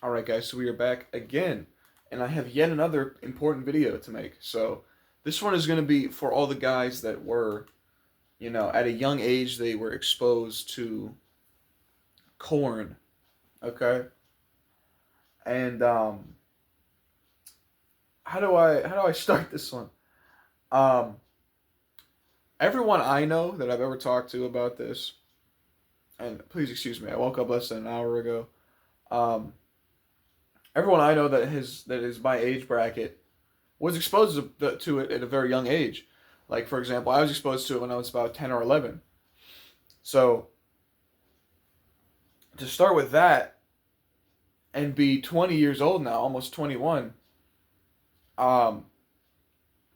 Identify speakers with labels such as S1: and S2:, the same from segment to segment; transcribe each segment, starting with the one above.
S1: Alright guys, so we are back again, and I have yet another important video to make. So this one is going to be for all the guys that were, at a young age they were exposed to corn, okay? And how do I start this one? Um Everyone I know that I've ever talked to about this, and please excuse me, I woke up less than an hour ago. Um Everyone I know that is my age bracket was exposed to it at a very young age. Like, for example, I was exposed to it when I was about 10 or 11. So, to start with that and be 20 years old now, almost 21, um,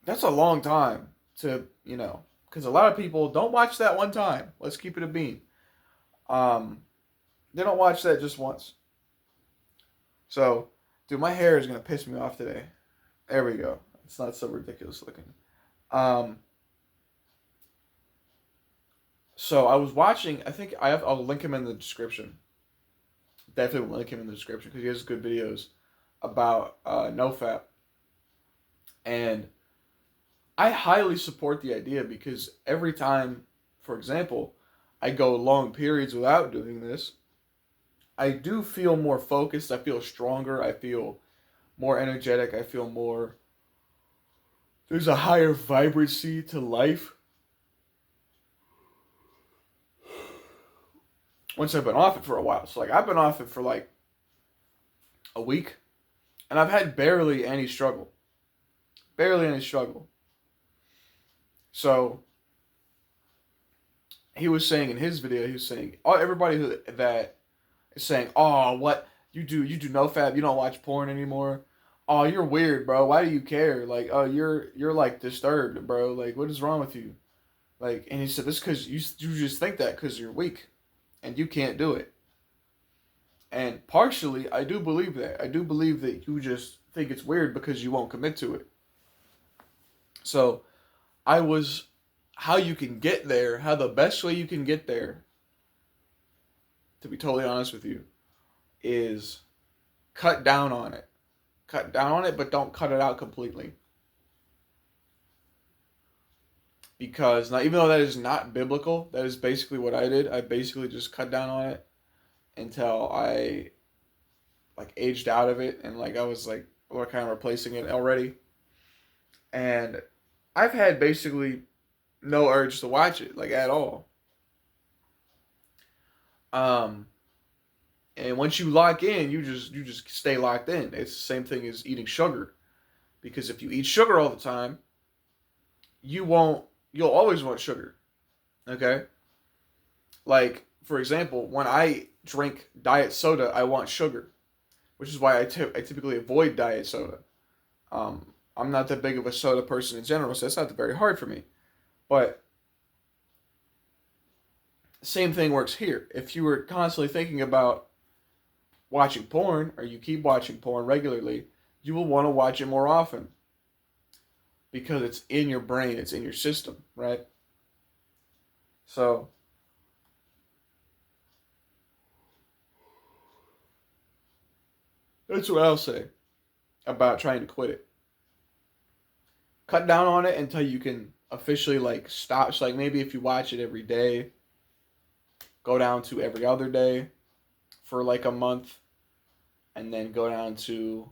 S1: that's a long time because a lot of people don't watch that one time. Let's keep it a bean. Um, they don't watch that just once. So, dude, my hair is going to piss me off today. There we go. It's not so ridiculous looking. Um, so I was watching. I think I'll link him in the description. Definitely link him in the description because he has good videos about nofap, and I highly support the idea because every time, for example, I go long periods without doing this, I do feel more focused. I feel stronger. I feel more energetic. I feel more. There's a higher vibrancy to life once I've been off it for a while. So like I've been off it for like a week, and I've had barely any struggle. Barely any struggle. So he was saying in his video, he was saying, oh, everybody that is saying, oh, what you do no fab, you don't watch porn anymore. Oh, you're weird, bro. Why do you care? Like, oh, you're like disturbed, bro. Like, what is wrong with you? Like, and he said this because you just think that because you're weak, and you can't do it. And partially, I do believe that. I do believe that you just think it's weird because you won't commit to it. So I was how you can get there, how the best way you can get there, to be totally honest with you, is cut down on it. Cut down on it, but don't cut it out completely. Because now, even though that is not biblical, that is basically what I did. I basically just cut down on it until I like aged out of it, and like I was like we're kind of replacing it already. And I've had basically no urge to watch it like at all. Um, and once you lock in, you just stay locked in. It's the same thing as eating sugar, because if you eat sugar all the time, you'll always want sugar. Okay? Like, for example, when I drink diet soda, I want sugar, which is why I typically avoid diet soda. I'm not that big of a soda person in general, so that's not very hard for me. But same thing works here. If you were constantly thinking about watching porn, or you keep watching porn regularly, you will want to watch it more often because it's in your brain, it's in your system, right? So that's what I'll say about trying to quit it. Cut down on it until you can officially like stop. So like maybe if you watch it every day, go down to every other day for like a month, and then go down to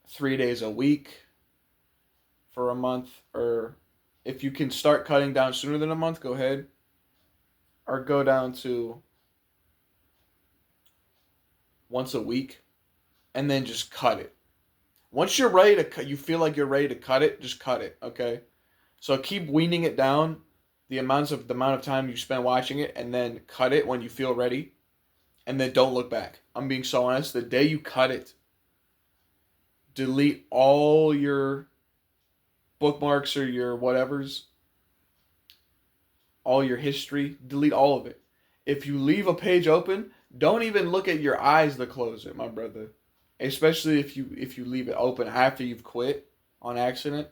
S1: 3 days a week for a month. Or if you can start cutting down sooner than a month, go ahead. Or go down to once a week, and then just cut it. Once you're ready to cut, you feel like you're ready to cut it, just cut it, okay? So keep weaning it down, the amount of time you spend watching it, and then cut it when you feel ready, and then don't look back. I'm being so honest. The day you cut it, delete all your bookmarks or your whatevers, all your history, delete all of it. If you leave a page open, don't even look at your eyes to close it, my brother. Especially if you leave it open after you've quit on accident.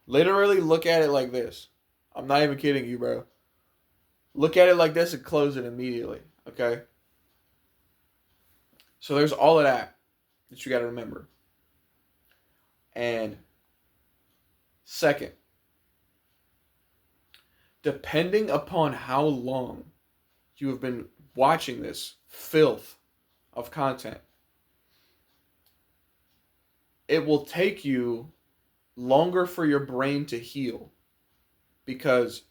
S1: Literally look at it like this. I'm not even kidding you, bro. Look at it like this and close it immediately, okay? So there's all of that you got to remember. And second, depending upon how long you have been watching this filth of content, it will take you longer for your brain to heal. Because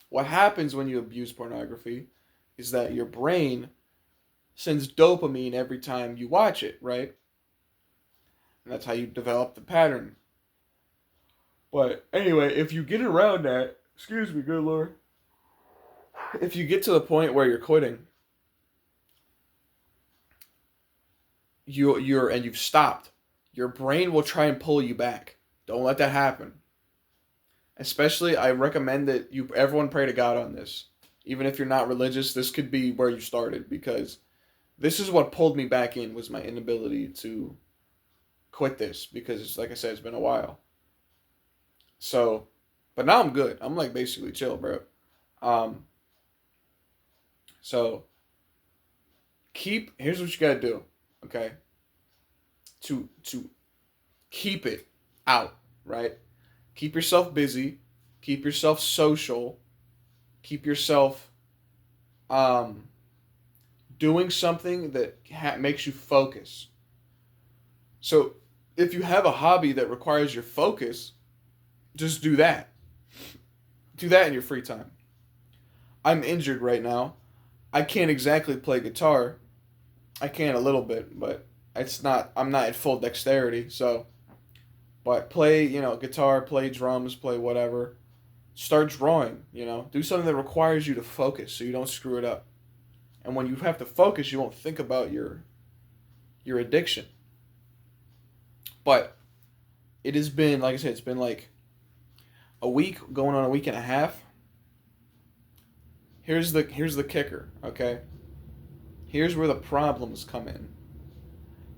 S1: what happens when you abuse pornography is that your brain sends dopamine every time you watch it, right? And that's how you develop the pattern. But anyway, if you get around that, excuse me, good lord. If you get to the point where you're quitting, you've stopped, your brain will try and pull you back. Don't let that happen. Especially, I recommend that everyone pray to God on this. Even if you're not religious, this could be where you started, because this is what pulled me back in, was my inability to quit this, because like I said, it's been a while. So, but now I'm good. I'm like basically chill, bro. Um, so here's what you gotta do, okay? To keep it out, right? Keep yourself busy, keep yourself social, keep yourself um doing something that makes you focus. So, if you have a hobby that requires your focus, just do that. Do that in your free time. I'm injured right now. I can't exactly play guitar. I can a little bit, but I'm not at full dexterity, so but play, guitar, play drums, play whatever. Start drawing, Do something that requires you to focus so you don't screw it up. And when you have to focus, you won't think about your addiction. But it has been, like I said, it's been like a week, going on a week and a half. Here's the kicker, okay? Here's where the problems come in.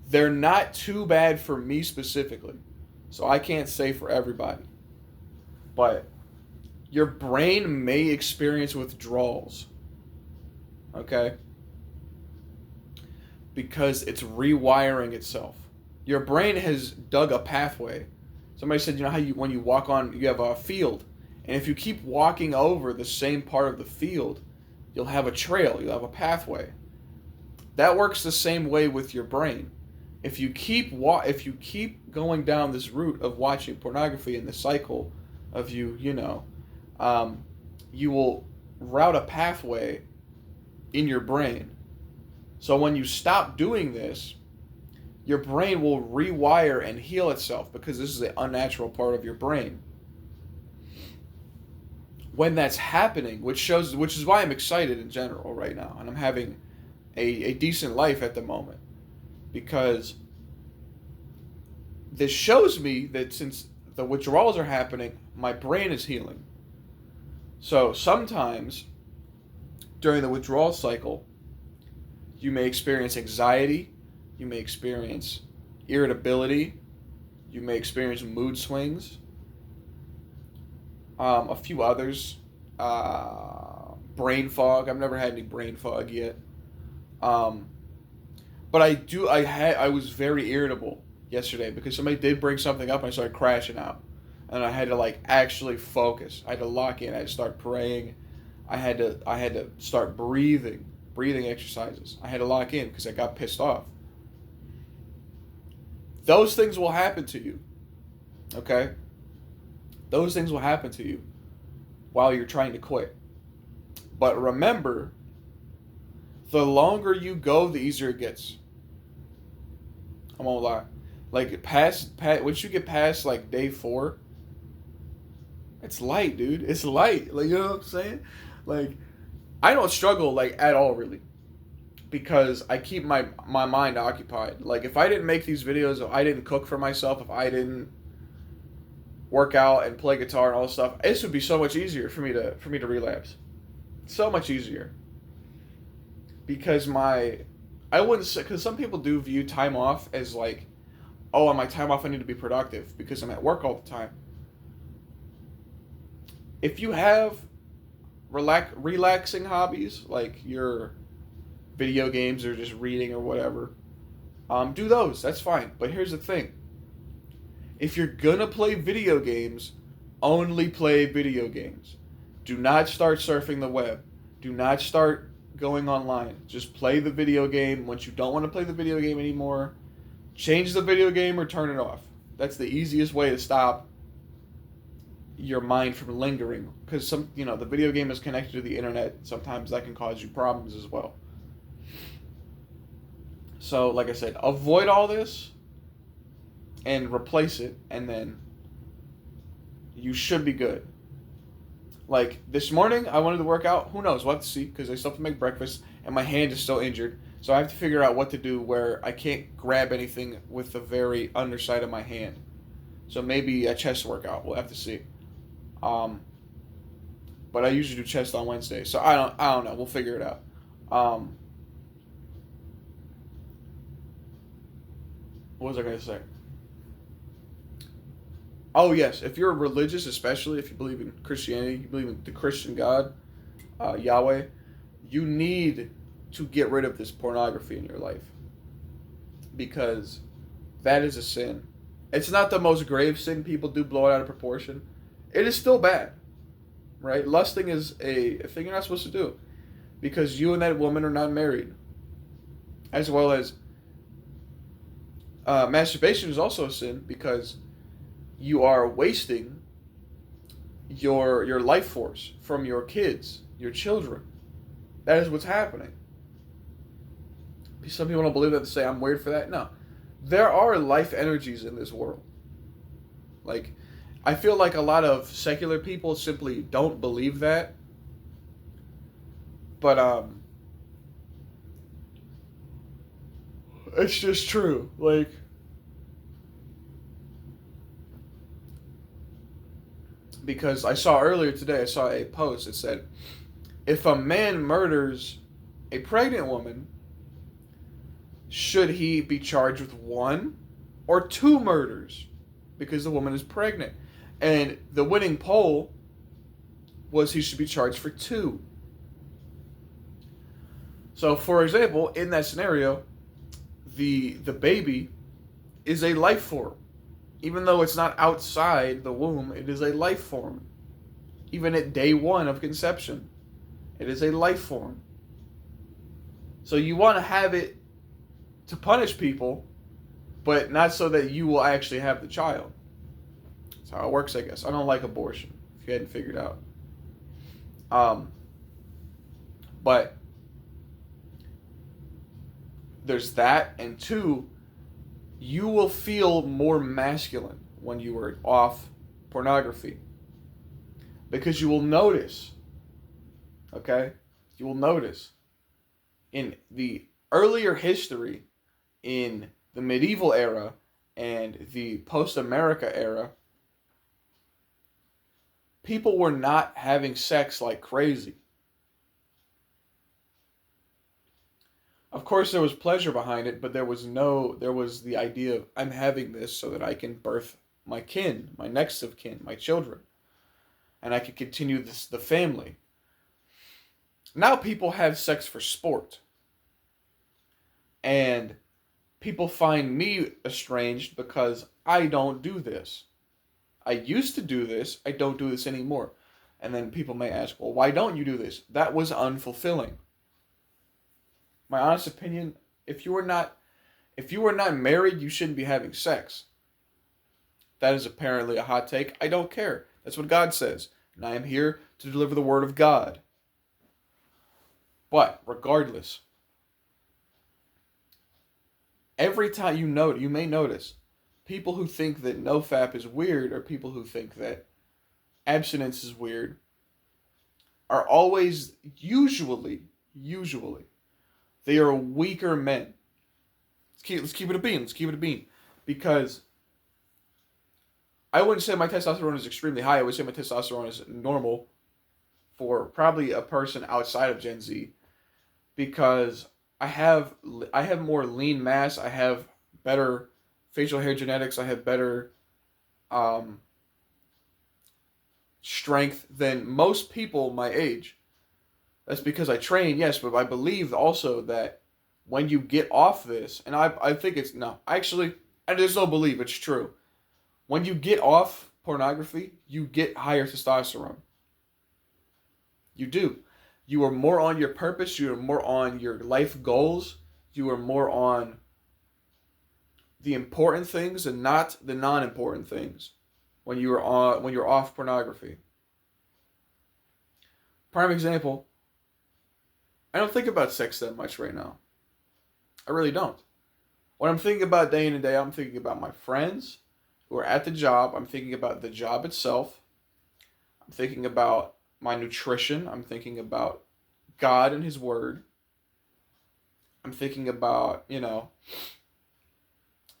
S1: They're not too bad for me specifically, so I can't say for everybody. But your brain may experience withdrawals, okay? Because it's rewiring itself. Your brain has dug a pathway. Somebody said, how when you walk on, you have a field, and if you keep walking over the same part of the field, you'll have a trail, you'll have a pathway. That works the same way with your brain. If you keep going down this route of watching pornography in the cycle of you will route a pathway in your brain. So when you stop doing this, your brain will rewire and heal itself, because this is an unnatural part of your brain. When that's happening, which is why I'm excited in general right now, and I'm having a decent life at the moment, because this shows me that since the withdrawals are happening, my brain is healing. So sometimes during the withdrawal cycle, you may experience anxiety, you may experience irritability, you may experience mood swings, a few others, brain fog. I've never had any brain fog yet. But I was very irritable yesterday because somebody did bring something up and I started crashing out. And I had to actually focus. I had to lock in. I had to start praying. I had to start breathing exercises. I had to lock in because I got pissed off. Those things will happen to you. Okay? Those things will happen to you while you're trying to quit. But remember, the longer you go, the easier it gets. I won't lie. Once you get past day 4, it's light, dude. It's light. You know what I'm saying? I don't struggle at all really, because I keep my mind occupied. If I didn't make these videos, if I didn't cook for myself, if I didn't work out and play guitar and all this stuff, this would be so much easier for me to relapse. So much easier. Because I wouldn't say, because some people do view time off as oh, on my time off I need to be productive because I'm at work all the time. If you have relaxing hobbies like your video games or just reading or whatever, Do those. That's fine. But here's the thing: if you're gonna play video games, only play video games. Do not start surfing the web. Do not start going online. Just play the video game. Once you don't want to play the video game anymore, change the video game or turn it off. That's the easiest way to stop your mind from lingering, because the video game is connected to the internet. Sometimes that can cause you problems as well. So, like I said, avoid all this and replace it, and then you should be good. Like this morning, I wanted to work out. Who knows? We'll have to see, because I still have to make breakfast, and my hand is still injured. So I have to figure out what to do where I can't grab anything with the very underside of my hand. So maybe a chest workout. We'll have to see. But I usually do chest on Wednesday, so I don't know. We'll figure it out. What was I gonna say? Oh yes, if you're religious, especially if you believe in Christianity, you believe in the Christian God, Yahweh, you need to get rid of this pornography in your life, because that is a sin. It's not the most grave sin. People do blow it out of proportion. It is still bad, right? Lusting is a thing you're not supposed to do, because you and that woman are not married. As well as masturbation is also a sin, because you are wasting your life force from your kids, your children. That is what's happening. Some people don't believe that, to say I'm weird for that. No. There are life energies in this world. Like, I feel like a lot of secular people simply don't believe that. But it's just true. Like, because I saw earlier today, I saw a post that said, if a man murders a pregnant woman, should he be charged with 1 or 2 murders because the woman is pregnant? And the winning poll was he should be charged for 2. So, for example, in that scenario, the baby is a life form. Even though it's not outside the womb, it is a life form. Even at day 1 of conception, it is a life form. So you want to have it to punish people, but not so that you will actually have the child. That's how it works, I guess. I don't like abortion, if you hadn't figured out. But there's that, and 2, you will feel more masculine when you are off pornography, because you will notice, okay? You will notice in the earlier history, in the medieval era and the post-America era, people were not having sex like crazy. Of course, there was pleasure behind it, but there was the idea of, I'm having this so that I can birth my kin, my next of kin, my children, and I can continue the family. Now people have sex for sport. And people find me estranged because I don't do this. I used to do this, I don't do this anymore. And then people may ask, well, why don't you do this? That was unfulfilling. My honest opinion, if you were not married, you shouldn't be having sex. That is apparently a hot take. I don't care. That's what God says. And I am here to deliver the word of God. But regardless, every time you may notice, people who think that nofap is weird, or people who think that abstinence is weird, are always, usually, they are weaker men. Let's keep it a bean. Because I wouldn't say my testosterone is extremely high. I would say my testosterone is normal for probably a person outside of Gen Z, because I have more lean mass. I have better facial hair genetics. I have better strength than most people my age. That's because I train, yes, but I believe also that when you get off this, and I think it's no, actually, and there's no belief, it's true. When you get off pornography, you get higher testosterone. You do. You are more on your purpose. You are more on your life goals. You are more on the important things and not the non-important things when you're off pornography. Prime example, I don't think about sex that much right now. I really don't. When I'm thinking about day in and day out, I'm thinking about my friends who are at the job. I'm thinking about the job itself. I'm thinking about my nutrition. I'm thinking about God and His Word. I'm thinking about,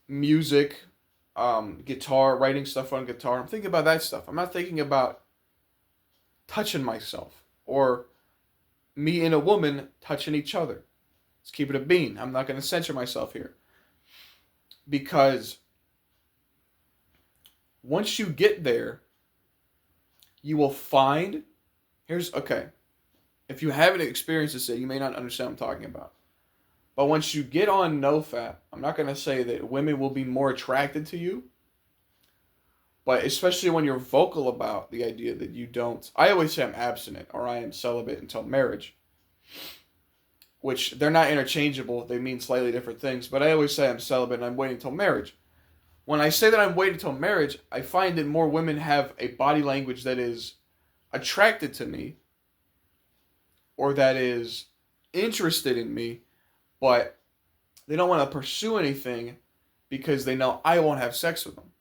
S1: music, guitar, writing stuff on guitar. I'm thinking about that stuff. I'm not thinking about touching myself or me and a woman touching each other. Let's keep it a bean. I'm not going to censor myself here. Because once you get there, you will find. Okay. If you haven't experienced this yet, you may not understand what I'm talking about. But once you get on nofap, I'm not going to say that women will be more attracted to you. But especially when you're vocal about the idea that you don't. I always say I'm abstinent or I am celibate until marriage. Which they're not interchangeable. They mean slightly different things. But I always say I'm celibate and I'm waiting until marriage. When I say that I'm waiting until marriage, I find that more women have a body language that is attracted to me or that is interested in me, but they don't want to pursue anything because they know I won't have sex with them.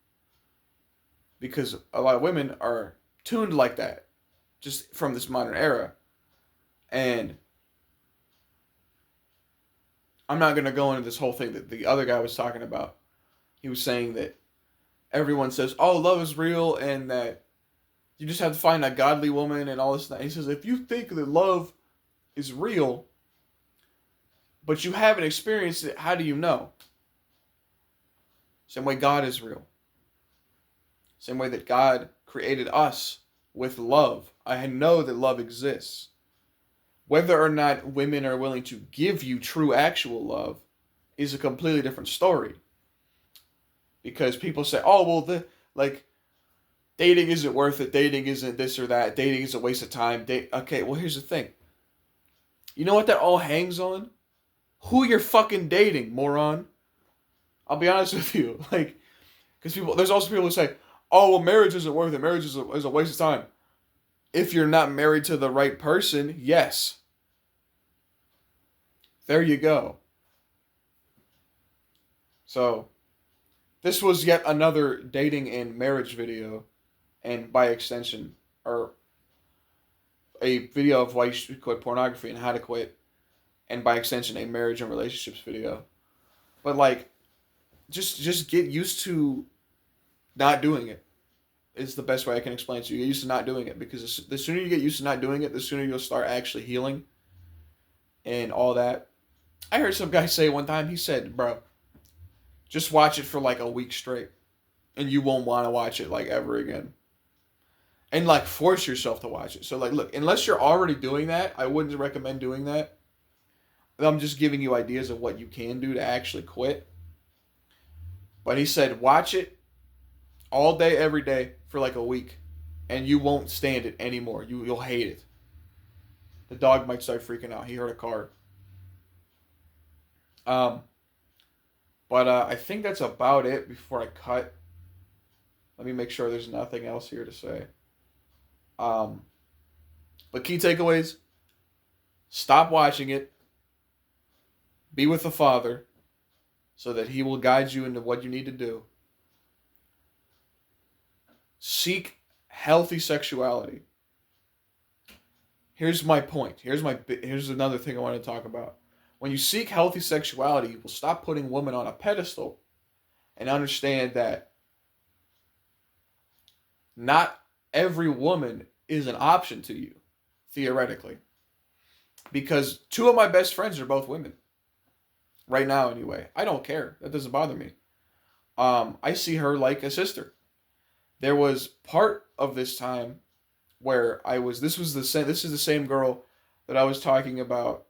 S1: Because a lot of women are tuned like that, just from this modern era. And I'm not going to go into this whole thing that the other guy was talking about. He was saying that everyone says, oh, love is real and that you just have to find a godly woman and all this and that. He says, if you think that love is real, but you haven't experienced it, how do you know? Same way God is real. Same way that God created us with love. I know that love exists. Whether or not women are willing to give you true actual love is a completely different story. Because people say, oh, well, dating isn't worth it. Dating isn't this or that. Dating is a waste of time. Okay, well, here's the thing. You know what that all hangs on? Who you're fucking dating, moron. I'll be honest with you. Because there's also people who say, oh, well, marriage isn't worth it. Marriage is a waste of time. If you're not married to the right person, yes. There you go. So, this was yet another dating and marriage video, and by extension, or a video of why you should quit pornography and how to quit, and by extension, a marriage and relationships video. But just get used to not doing it. Is the best way I can explain it to you. Get used to not doing it, because the sooner you get used to not doing it, the sooner you'll start actually healing and all that. I heard some guy say one time, he said, bro, just watch it for a week straight and you won't want to watch it ever again. And force yourself to watch it. So look, unless you're already doing that, I wouldn't recommend doing that. I'm just giving you ideas of what you can do to actually quit. But he said, watch it all day, every day for a week, and you won't stand it anymore. You'll hate it. The dog might start freaking out. He heard a car. But I think that's about it before I cut. Let me make sure there's nothing else here to say. But key takeaways: stop watching it. Be with the Father, so that He will guide you into what you need to do. Seek healthy sexuality. Here's my point. Here's another thing I want to talk about. When you seek healthy sexuality, you will stop putting women on a pedestal and understand that not every woman is an option to you, theoretically. Because two of my best friends are both women. Right now, anyway. I don't care. That doesn't bother me. I see her like a sister. There was part of this time where this is the same girl that I was talking about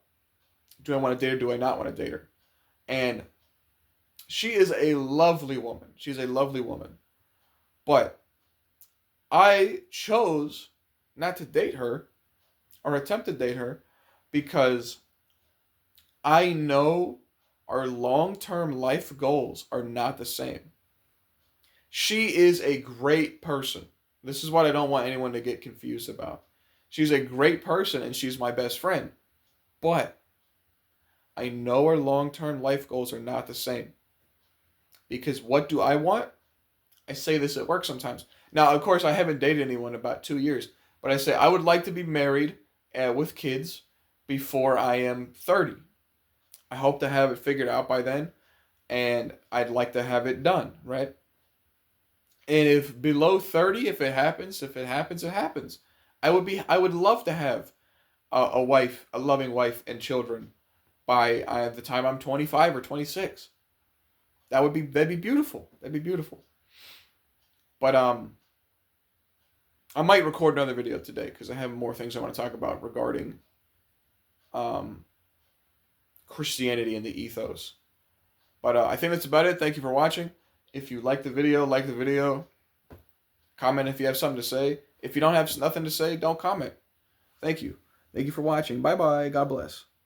S1: Do I want to date her? Do I not want to date her? And she is a lovely woman. She's a lovely woman. But I chose not to date her or attempt to date her because I know our long term life goals are not the same. She is a great person. This is what I don't want anyone to get confused about. She's a great person and she's my best friend. But I know our long term life goals are not the same. Because what do I want? I say this at work sometimes. Now, of course, I haven't dated anyone in about 2 years, but I say I would like to be married with kids before I am 30. I hope to have it figured out by then, and I'd like to have it done, right? And if below 30, if it happens, it happens. I would love to have a wife, a loving wife, and children by the time I'm 25 or 26. That'd be beautiful. That'd be beautiful. But I might record another video today because I have more things I want to talk about regarding um, Christianity and the ethos. But I think that's about it. Thank you for watching. If you like the video, like the video. Comment if you have something to say. If you don't have nothing to say, don't comment. Thank you. Thank you for watching. Bye bye. God bless.